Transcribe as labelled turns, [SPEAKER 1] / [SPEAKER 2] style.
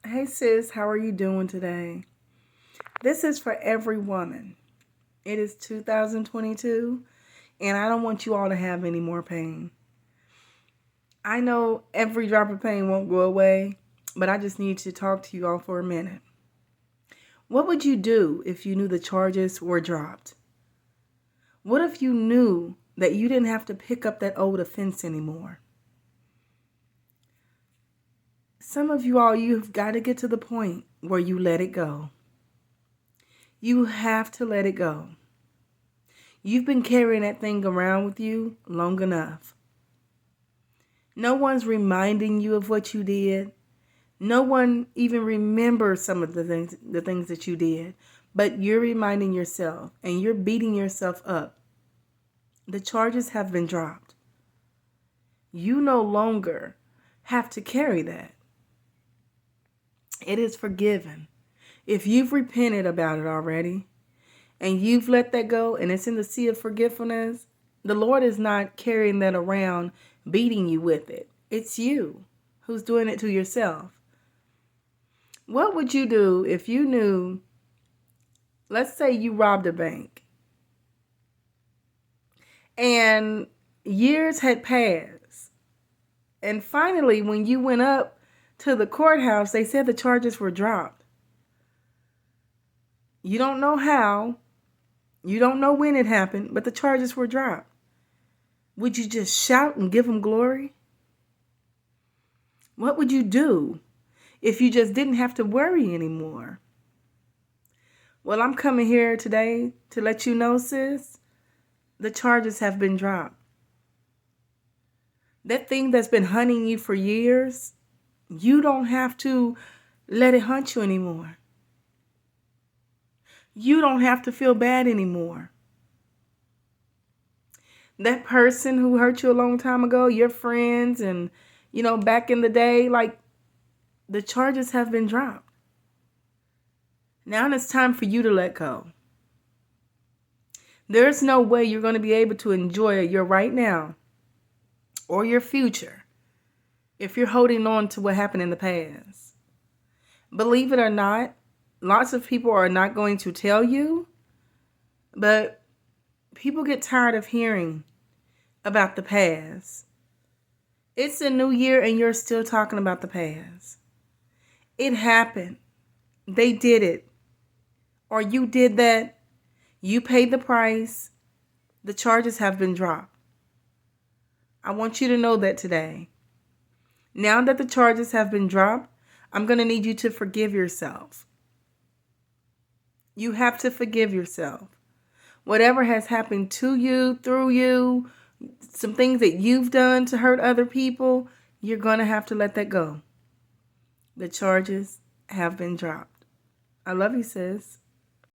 [SPEAKER 1] Hey sis, how are you doing today? This is for every woman. It is 2022, and I don't want you all to have any more pain. I know every drop of pain won't go away, but I just need to talk to you all for a minute. What would you do if you knew the charges were dropped? What if you knew that you didn't have to pick up that old offense anymore? Some of you all, you've got to get to the point where you let it go. You have to let it go. You've been carrying that thing around with you long enough. No one's reminding you of what you did. No one even remembers some of the things that you did. But you're reminding yourself and you're beating yourself up. The charges have been dropped. You no longer have to carry that. It is forgiven. If you've repented about it already and you've let that go and it's in the sea of forgetfulness, the Lord is not carrying that around, beating you with it. It's you who's doing it to yourself. What would you do if you knew, let's say you robbed a bank and years had passed, and finally when you went up to the courthouse, they said the charges were dropped. You don't know how, you don't know when it happened, but the charges were dropped. Would you just shout and give them glory? What would you do if you just didn't have to worry anymore? Well, I'm coming here today to let you know, sis, the charges have been dropped. That thing that's been hunting you for years, you don't have to let it hunt you anymore. You don't have to feel bad anymore. That person who hurt you a long time ago, your friends, and, back in the day, the charges have been dropped. Now it's time for you to let go. There's no way you're going to be able to enjoy your right now or your future if you're holding on to what happened in the past. Believe it or not, lots of people are not going to tell you, but people get tired of hearing about the past. It's a new year and you're still talking about the past. It happened. They did it. Or you did that. You paid the price. The charges have been dropped. I want you to know that today. Now that the charges have been dropped, I'm going to need you to forgive yourself. You have to forgive yourself. Whatever has happened to you, through you, some things that you've done to hurt other people, you're going to have to let that go. The charges have been dropped. I love you, sis.